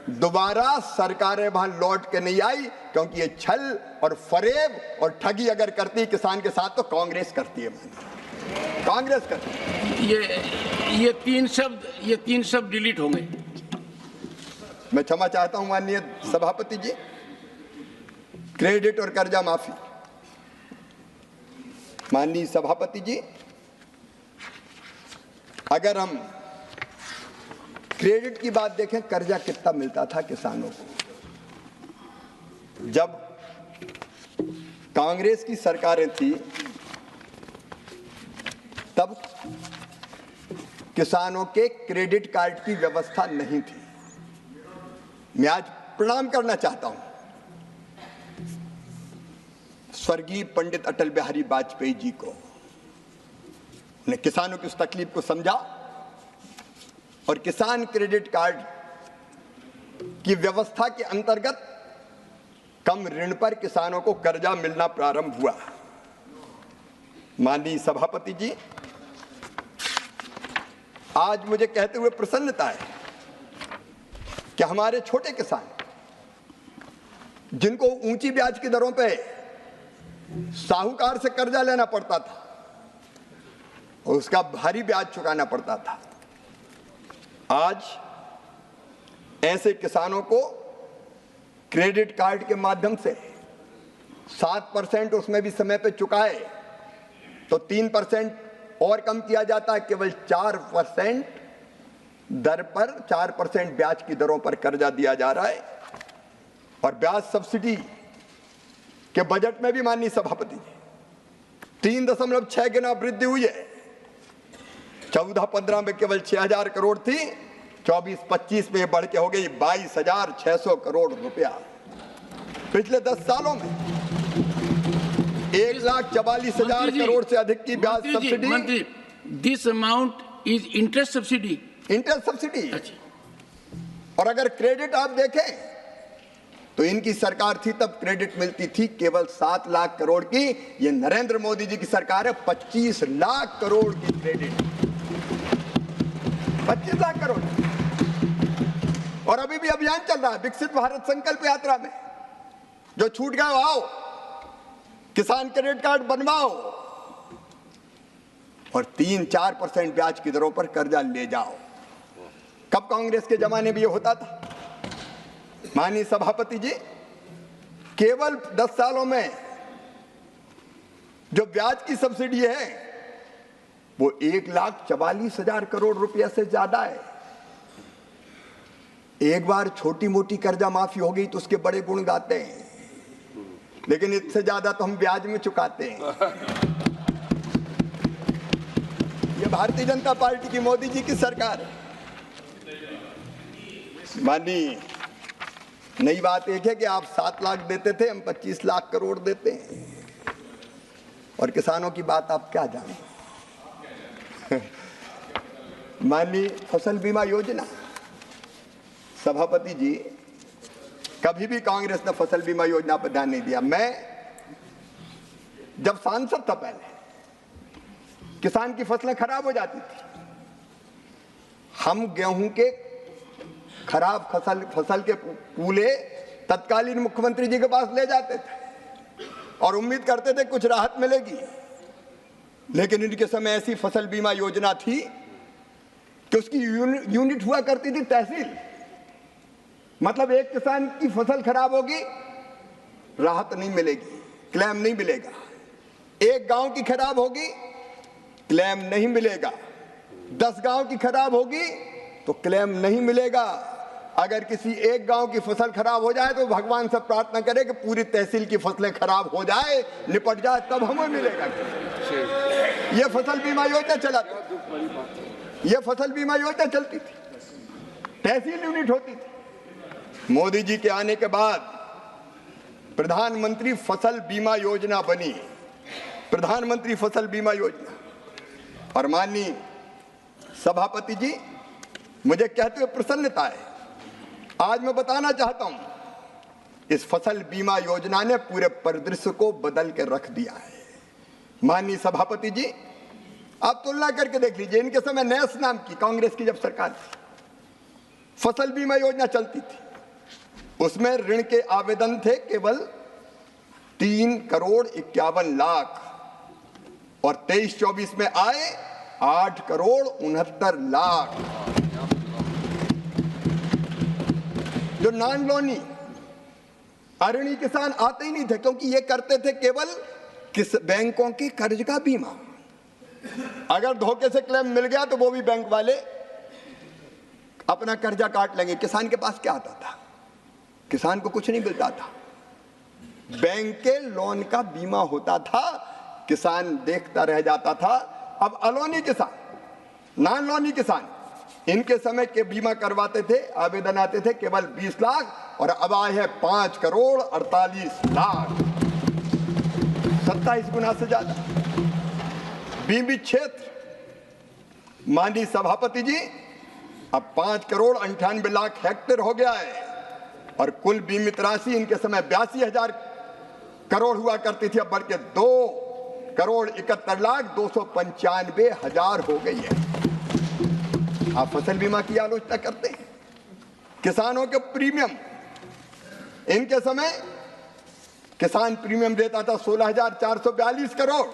दोबारा सरकारें वहां लौट के नहीं आई, क्योंकि ये छल और फरेब और ठगी अगर करती किसान के साथ तो कांग्रेस करती है, कांग्रेस करती है। ये तीन शब्द डिलीट होंगे। मैं क्षमा चाहता हूं माननीय सभापति जी। क्रेडिट और कर्जा माफी, माननीय सभापति जी, अगर हम क्रेडिट की बात देखें, कर्जा कितना मिलता था किसानों को? जब कांग्रेस की सरकारें थी तब किसानों के क्रेडिट कार्ड की व्यवस्था नहीं थी। मैं आज प्रणाम करना चाहता हूं स्वर्गीय पंडित अटल बिहारी वाजपेयी जी को। उन्होंने किसानों की उस तकलीफ को समझा और किसान क्रेडिट कार्ड की व्यवस्था के अंतर्गत कम ऋण पर किसानों को कर्जा मिलना प्रारंभ हुआ। माननीय सभापति जी, आज मुझे कहते हुए प्रसन्नता है कि हमारे छोटे किसान, जिनको ऊंची ब्याज की दरों पे साहूकार से कर्जा लेना पड़ता था और उसका भारी ब्याज चुकाना पड़ता था, आज ऐसे किसानों को क्रेडिट कार्ड के माध्यम से 7% उसमें भी समय पे चुकाए तो 3% और कम किया जाता है, केवल 4% दर पर 4% ब्याज की दरों पर कर्जा दिया जा रहा है। और ब्याज सब्सिडी के बजट में भी माननीय सभापति जी 3.6 गुना वृद्धि हुई है। 14-15 में केवल 6,000 करोड़ थी, 24-25 में बढ़ के हो गई 22,600 करोड़ रुपया। पिछले 10 सालों में 1,44,000 करोड़ से अधिक की ब्याज सब्सिडी। मंत्री, this amount is interest subsidy. Interest subsidy. और अगर क्रेडिट आप देखें तो इनकी सरकार थी तब क्रेडिट मिलती थी केवल 7 लाख करोड़ की। ये नरेंद्र मोदी जी की सरकार है 25 लाख करोड़ की क्रेडिट, 25 लाख करोड़। और अभी भी अभियान चल रहा है विकसित भारत संकल्प यात्रा में, जो छूट गया आओ, किसान क्रेडिट कार्ड बनवाओ और 3-4% ब्याज की दरों पर कर्जा ले जाओ। कब कांग्रेस के जमाने में ये होता था? माननीय सभापति जी, केवल 10 सालों में जो ब्याज की सब्सिडी है वो 1,44,000 करोड़ रुपए से ज्यादा है। एक बार छोटी मोटी कर्जा माफी हो गई तो उसके बड़े गुण गाते हैं, लेकिन इससे ज्यादा तो हम ब्याज में चुकाते हैं। ये भारतीय जनता पार्टी की, मोदी जी की सरकार है। माननीय, नई बात एक है कि आप 7 लाख देते थे, हम 25 लाख करोड़ देते हैं। और किसानों की बात आप क्या जाने। माननीय फसल बीमा योजना, सभापति जी, कभी भी कांग्रेस ने फसल बीमा योजना पर ध्यान नहीं दिया। मैं जब सांसद था पहले, किसान की फसलें खराब हो जाती थी, हम गेहूं के खराब फसल के पूले तत्कालीन मुख्यमंत्री जी के पास ले जाते थे और उम्मीद करते थे कुछ राहत मिलेगी। लेकिन इनके समय ऐसी फसल बीमा योजना थी कि उसकी यूनिट हुआ करती थी तहसील। मतलब एक किसान की फसल खराब होगी, राहत नहीं मिलेगी, क्लेम नहीं मिलेगा। एक गांव की खराब होगी, क्लेम नहीं मिलेगा। 10 गांव की खराब होगी तो क्लेम नहीं मिलेगा। अगर किसी एक गांव की फसल खराब हो जाए तो भगवान से प्रार्थना करे कि पूरी तहसील की फसलें खराब हो जाए, निपट जाए, तब हमें मिलेगा। ये फसल बीमा योजना चला था, ये फसल बीमा योजना चलती थी, तहसील यूनिट होती थी। मोदी जी के आने के बाद प्रधानमंत्री फसल बीमा योजना बनी, प्रधानमंत्री फसल बीमा योजना। और माननीय सभापति जी, मुझे कहते हुए प्रसन्नता है, आज मैं बताना चाहता हूं, इस फसल बीमा योजना ने पूरे परिदृश्य को बदल के रख दिया है। माननीय सभापति जी, आप तुलना करके देख लीजिए, इनके समय नैस नाम की कांग्रेस की जब सरकार थी, फसल बीमा योजना चलती थी, उसमें ऋण के आवेदन थे केवल 3,51,00,000 और 23-24 में आए 8,69,00,000। जो नॉन लोनी अऋणी किसान आते ही नहीं थे, क्योंकि ये करते थे केवल किस बैंकों के कर्ज का बीमा। अगर धोखे से क्लेम मिल गया तो वो भी बैंक वाले अपना कर्जा काट लेंगे। किसान के पास क्या आता था? किसान को कुछ नहीं मिलता था, बैंक के लोन का बीमा होता था, किसान देखता रह जाता था। अब अलोनी किसान, नॉन लोनी किसान, इनके समय के बीमा करवाते थे, आवेदन आते थे केवल 20 लाख और अब आए हैं 5,48,00,000, 27 गुना से ज्यादा। बीमित क्षेत्र, माननीय सभापति जी, अब 5,98,00,000 हेक्टेयर हो गया है और कुल बीमित राशि इनके समय 82,000 करोड़ हुआ करती थी, अब बढ़ के 2,71,295,000 हो गई है। आप फसल बीमा की आलोचना करते हैं। किसानों के प्रीमियम, इनके समय किसान प्रीमियम देता था 16,442 करोड़,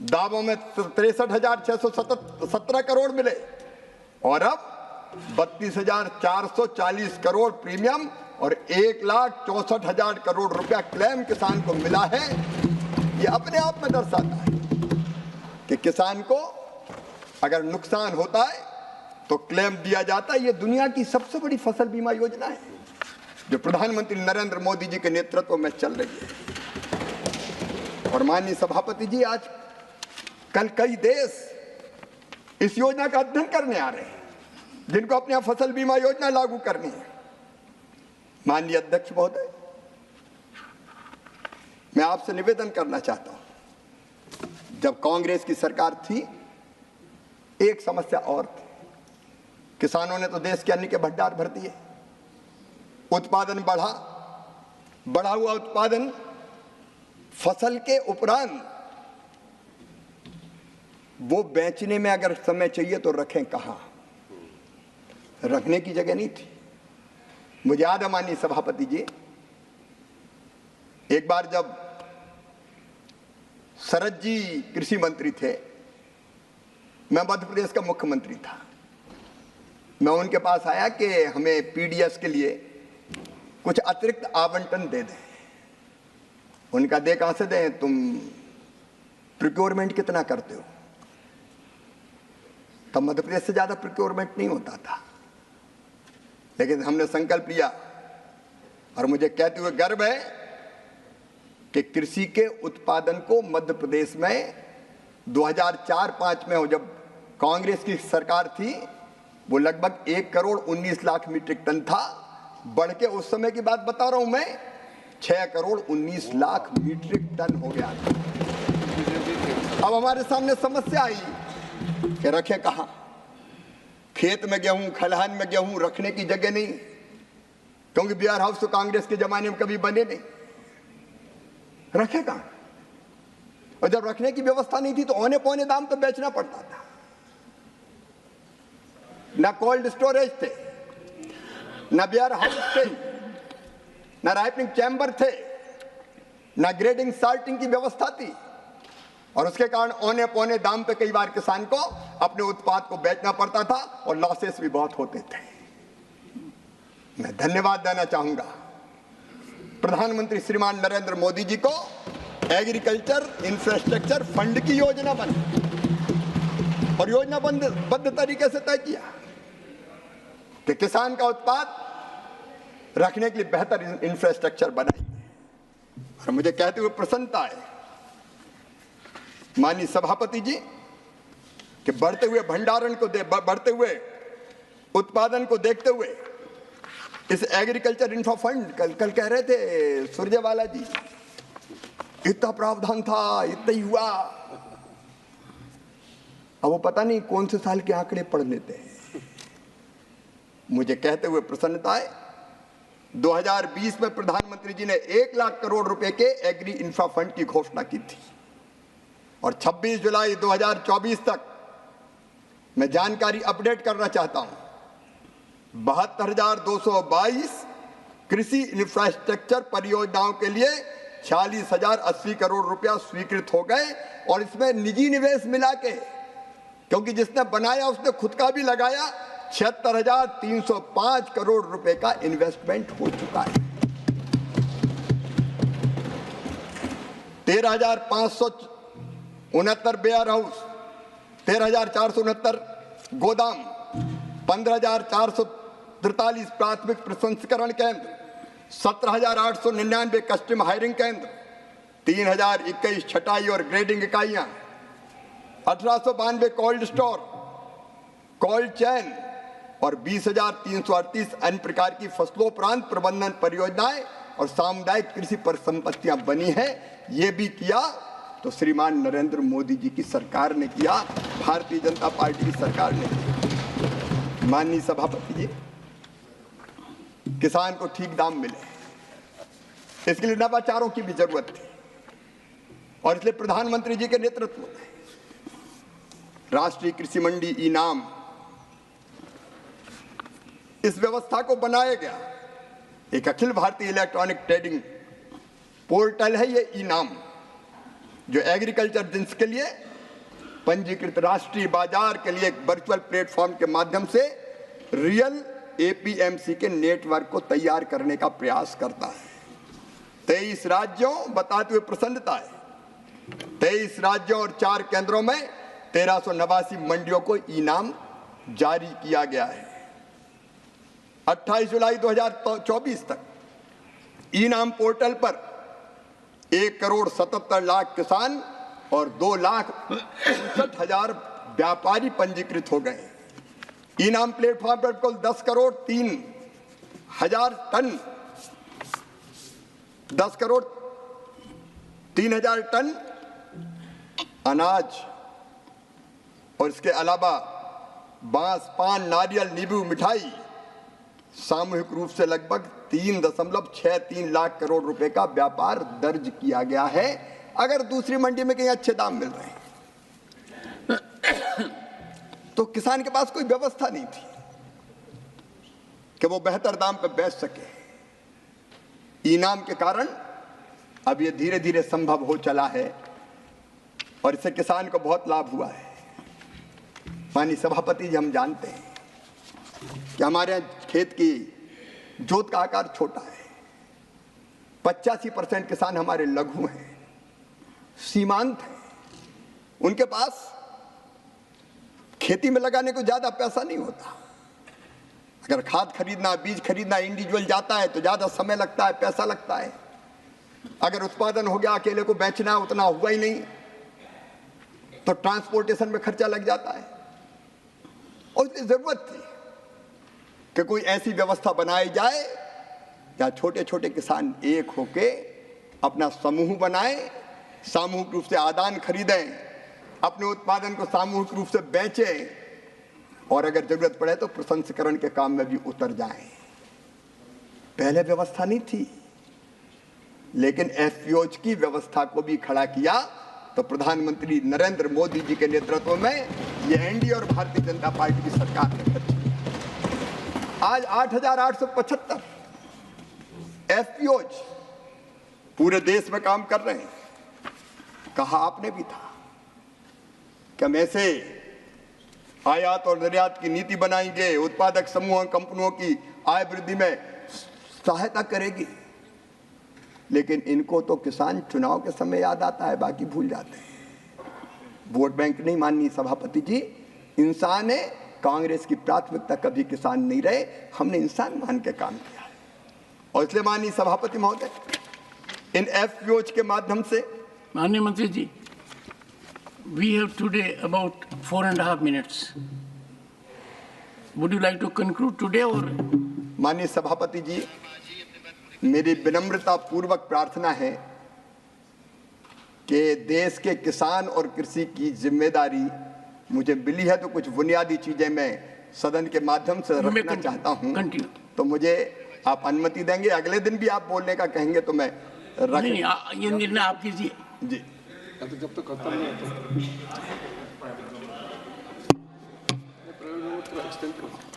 दावों में 63,617 करोड़ मिले और अब 32,440 करोड़ प्रीमियम और 1,64,000 करोड़ रुपया क्लेम किसान को मिला है। ये अपने आप में दर्शाता है कि किसान को अगर नुकसान होता है तो क्लेम दिया जाता है। ये दुनिया की सबसे बड़ी फसल बीमा योजना है जो प्रधानमंत्री नरेंद्र मोदी जी के नेतृत्व में चल रही है। और माननीय सभापति जी, आज कल कई देश इस योजना का अध्ययन करने आ रहे हैं, जिनको अपने यहाँ फसल बीमा योजना लागू करनी है। माननीय अध्यक्ष महोदय, मैं आपसे निवेदन करना चाहता हूं, जब कांग्रेस की सरकार थी एक समस्या और थी, किसानों ने तो देश के अन्न के भंडार भर दिए, उत्पादन बढ़ा हुआ उत्पादन फसल के उपरांत वो बेचने में अगर समय चाहिए तो रखें कहां? रखने की जगह नहीं थी। मुझे याद है माननीय सभापति जी, एक बार जब शरद जी कृषि मंत्री थे, मैं मध्य प्रदेश का मुख्यमंत्री था, मैं उनके पास आया कि हमें पीडीएस के लिए कुछ अतिरिक्त आवंटन दे दें। उनका दे कहां से दें, तुम प्रोक्योरमेंट कितना करते हो? तब मध्य प्रदेश से ज्यादा प्रोक्योरमेंट नहीं होता था, लेकिन हमने संकल्प लिया और मुझे कहते हुए गर्व है कि कृषि के उत्पादन को मध्य प्रदेश में 2004-05 में, जब कांग्रेस की सरकार थी, वो लगभग 1,19,00,000 मीट्रिक टन था, बढ़ के उस समय की बात बता रहा हूं मैं, 6,19,00,000 मीट्रिक टन हो गया था। अब हमारे सामने समस्या आई कि रखे कहां? खेत में गेहूं, खलिहान में गेहूं रखने की जगह नहीं, क्योंकि बियर हाउस तो कांग्रेस के जमाने में कभी बने नहीं, रखे कहां? और जब रखने की व्यवस्था नहीं थी तो औने पौने दाम पे बेचना पड़ता था। ना कोल्ड स्टोरेज थे, ना बियर हाउस थे, ना राइपनिंग चैम्बर थे, ना ग्रेडिंग साल्टिंग की व्यवस्था थी, और उसके कारण औने पौने दाम पे कई बार किसान को अपने उत्पाद को बेचना पड़ता था और लॉसेस भी बहुत होते थे। मैं धन्यवाद देना चाहूंगा प्रधानमंत्री श्रीमान नरेंद्र मोदी जी को, एग्रीकल्चर इंफ्रास्ट्रक्चर फंड की योजना बनी और योजना बद्ध तरीके से तय किया। कि किसान का उत्पाद रखने के लिए बेहतर इंफ्रास्ट्रक्चर बनाइए। और मुझे कहते हुए प्रसन्नता है माननीय सभापति जी कि बढ़ते हुए भंडारण को बढ़ते हुए उत्पादन को देखते हुए इस एग्रीकल्चर इंफ्रा फंड कल कह रहे थे सुरजेवाला जी, इतना प्रावधान था, इतना ही हुआ। अब वो पता नहीं कौन से साल के आंकड़े पढ़ लेते हैं। मुझे कहते हुए प्रसन्नता है 2020 में प्रधानमंत्री जी ने 1 लाख करोड़ रुपए के एग्री इंफ्रा फंड की घोषणा की थी और 26 जुलाई 2024 तक मैं जानकारी अपडेट करना चाहता हूं, 72,222 कृषि इंफ्रास्ट्रक्चर परियोजनाओं के लिए 46,080 करोड़ रुपया स्वीकृत हो गए। और इसमें निजी निवेश मिला के, क्योंकि जिसने बनाया उसने खुद का भी लगाया, 76,305 करोड़ रुपए का इन्वेस्टमेंट हो चुका है। 13,569 वेयर हाउस, 13,469 गोदाम, 15,443 प्राथमिक प्रसंस्करण केंद्र, 17,899 कस्टम हायरिंग केंद्र, 3,021 छटाई और ग्रेडिंग इकाइयां, 1,892 कोल्ड स्टोर, कोल्ड चेन और 20,338 अन्य प्रकार की फसलोपरांत प्रबंधन परियोजनाएं और सामुदायिक कृषि परिसंपत्तियां बनी हैं। ये भी किया तो श्रीमान नरेंद्र मोदी जी की सरकार ने किया, भारतीय जनता पार्टी की सरकार ने किया। माननीय सभापति जी, किसान को ठीक दाम मिले, इसके लिए नवाचारों की भी जरूरत थी और इसलिए प्रधानमंत्री जी के नेतृत्व में राष्ट्रीय कृषि मंडी इनाम, इस व्यवस्था को बनाया गया। एक Akhil Bharatiya electronic trading portal है ये इनाम, जो एग्रीकल्चर जिन्स के लिए पंजीकृत राष्ट्रीय बाजार के लिए एक वर्चुअल प्लेटफॉर्म के माध्यम से रियल एपीएमसी के नेटवर्क को तैयार करने का प्रयास करता है। 23 राज्यों, बताते हुए प्रसन्नता है, 23 राज्यों और 4 केंद्रों में 1389 मंडियों को इनाम जारी किया गया है। 28 जुलाई 2024 तक इनाम पोर्टल पर 1,77,00,000 किसान और 2,59,000 व्यापारी पंजीकृत हो गए। इनाम प्लेटफॉर्म पर कुल 10,03,000 टन अनाज और इसके अलावा बांस, पान, नारियल, नींबू, मिठाई सामूहिक रूप से लगभग 3.63 लाख करोड़ रुपए का व्यापार दर्ज किया गया है। अगर दूसरी मंडी में कहीं अच्छे दाम मिल रहे हैं तो किसान के पास कोई व्यवस्था नहीं थी कि वो बेहतर दाम पर बेच सके। इनाम के कारण अब ये धीरे धीरे संभव हो चला है और इससे किसान को बहुत लाभ हुआ है। माननीय सभापति जी, हम जानते हैं कि हमारे यहाँ खेत की जोत का आकार छोटा है। 85% किसान हमारे लघु हैं, सीमांत हैं। उनके पास खेती में लगाने को ज्यादा पैसा नहीं होता। अगर खाद खरीदना, बीज खरीदना इंडिविजुअल जाता है तो ज्यादा समय लगता है, पैसा लगता है। अगर उत्पादन हो गया, अकेले को बेचना उतना हुआ ही नहीं तो ट्रांसपोर्टेशन में खर्चा लग जाता है। और इसलिए जरूरत थी कि कोई ऐसी व्यवस्था बनाई जाए जहाँ छोटे छोटे किसान एक होके अपना समूह बनाएं, सामूहिक रूप से आदान खरीदें, अपने उत्पादन को सामूहिक रूप से बेचें और अगर जरूरत पड़े तो प्रसंस्करण के काम में भी उतर जाएं। पहले व्यवस्था नहीं थी, लेकिन एफपीओज की व्यवस्था को भी खड़ा किया तो प्रधानमंत्री नरेंद्र मोदी जी के नेतृत्व में ये एनडीए और भारतीय जनता पार्टी की सरकार ने की। आज 8,875 एफपीओज पूरे देश में काम कर रहे हैं। कहा आपने भी था कि हम ऐसे आयात और निर्यात की नीति बनाएंगे, उत्पादक समूह कंपनियों की आय वृद्धि में सहायता करेगी। लेकिन इनको तो किसान चुनाव के समय याद आता है, बाकी भूल जाते हैं। वोट बैंक नहीं माननीय सभापति जी, इंसान है कांग्रेस की प्राथमिकता कभी किसान नहीं रहे, हमने इंसान मान के काम किया है। और इसलिए माननीय सभापति महोदय, इन एफपीओज के माध्यम से माननीय मंत्री जी, we have today about 4.5 minutes. Would you like to conclude today or? माननीय सभापति जी, मेरी विनम्रता पूर्वक प्रार्थना है कि देश के किसान और कृषि की जिम्मेदारी मुझे मिली है, तो कुछ बुनियादी चीजें मैं सदन के माध्यम से रखना चाहता हूं। तो मुझे आप अनुमति देंगे? अगले दिन भी आप बोलने का कहेंगे तो मैं रख नहीं, ये निर्णय आप कीजिए जी। जब तक खत्म नहीं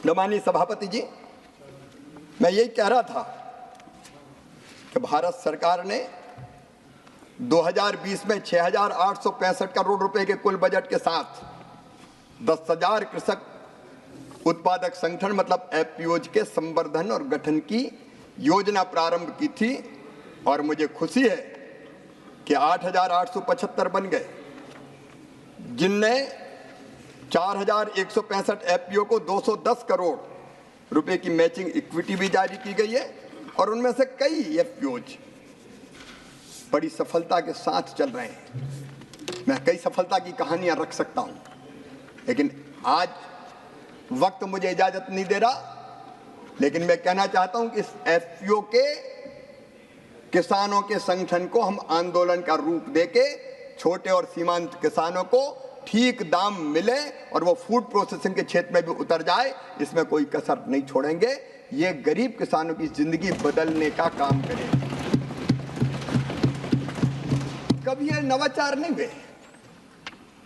होता। माननीय सभापति जी, मैं यही कह रहा था कि भारत सरकार ने 2020 में 6,865 करोड़ रुपए के कुल बजट के साथ 10,000 कृषक उत्पादक संगठन मतलब एफपीओज के संवर्धन और गठन की योजना प्रारंभ की थी, और मुझे खुशी है कि 8,875 बन गए, जिनने 4,165 एफपीओ को 210 करोड़ रुपए की मैचिंग इक्विटी भी जारी की गई है, और उनमें से कई एफपीओज बड़ी सफलता के साथ चल रहे हैं। मैं कई सफलता की कहानियां रख सकता हूं, लेकिन आज वक्त मुझे इजाजत नहीं दे रहा। लेकिन मैं कहना चाहता हूं कि इस एफपीओ के किसानों के संगठन को हम आंदोलन का रूप देके छोटे और सीमांत किसानों को ठीक दाम मिले और वो फूड प्रोसेसिंग के क्षेत्र में भी उतर जाए, इसमें कोई कसर नहीं छोड़ेंगे। ये गरीब किसानों की जिंदगी बदलने का काम करेंगे। कभी ये नवाचार नहीं हुए,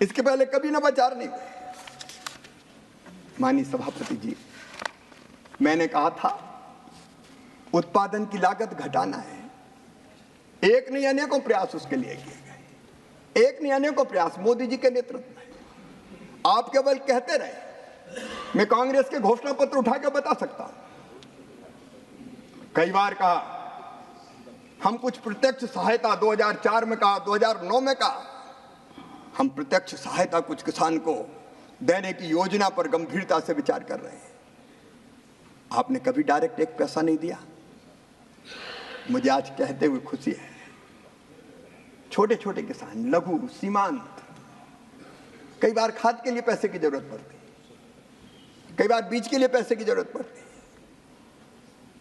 इसके पहले कभी नवाचार नहीं हुए। माननीय सभापति जी, मैंने कहा था उत्पादन की लागत घटाना है। एक नहीं अनेकों प्रयास उसके लिए किए गए, एक नहीं अनेकों प्रयास मोदी जी के नेतृत्व में। आप केवल कहते रहे, मैं कांग्रेस के घोषणा पत्र उठा के बता सकता हूं। कई बार कहा हम कुछ प्रत्यक्ष सहायता 2004 में कहा, 2009 में कहा हम प्रत्यक्ष सहायता कुछ किसान को देने की योजना पर गंभीरता से विचार कर रहे हैं। आपने कभी डायरेक्ट एक पैसा नहीं दिया। मुझे आज कहते हुए खुशी है, छोटे छोटे किसान, लघु सीमांत, कई बार खाद के लिए पैसे की जरूरत पड़ती, कई बार बीज के लिए पैसे की जरूरत पड़ती,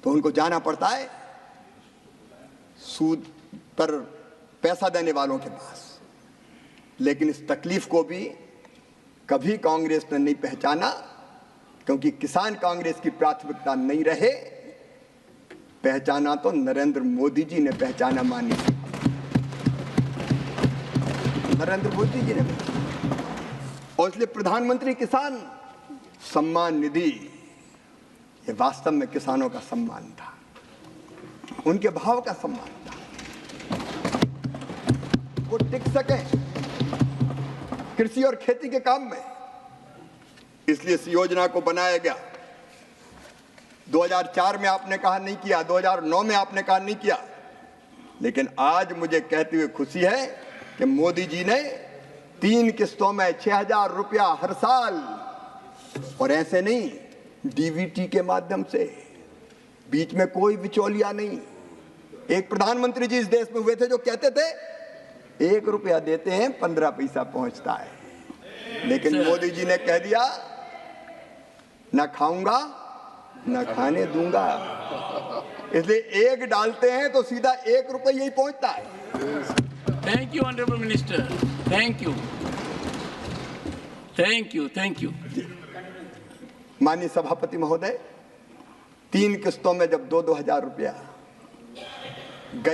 तो उनको जाना पड़ता है सूद पर पैसा देने वालों के पास। लेकिन इस तकलीफ को भी कभी कांग्रेस ने नहीं पहचाना, क्योंकि किसान कांग्रेस की प्राथमिकता नहीं रहे। पहचाना तो नरेंद्र मोदी जी ने पहचाना, मानिए नरेंद्र मोदी जी ने। और इसलिए प्रधानमंत्री किसान सम्मान निधि ये वास्तव में किसानों का सम्मान था, उनके भाव का सम्मान था। वो टिक सके कृषि और खेती के काम में, इसलिए इस योजना को बनाया गया। 2004 में आपने कहा नहीं किया, 2009 में आपने कहा नहीं किया, लेकिन आज मुझे कहते हुए खुशी है कि मोदी जी ने 3 किस्तों में 6,000 रुपया हर साल, और ऐसे नहीं डीबीटी के माध्यम से, बीच में कोई बिचौलिया नहीं। एक प्रधानमंत्री जी इस देश में हुए थे जो कहते थे 1 रुपया देते हैं 15 पैसा पहुंचता है, लेकिन मोदी जी ने कह दिया ना खाऊंगा ना खाने दूंगा। इसलिए 1 डालते हैं तो सीधा 1 रुपया ही पहुंचता है। Thank you honourable minister, thank you, thank you, thank you. माननीय सभापति महोदय, 3 किस्तों में जब 2-2 हजार रुपया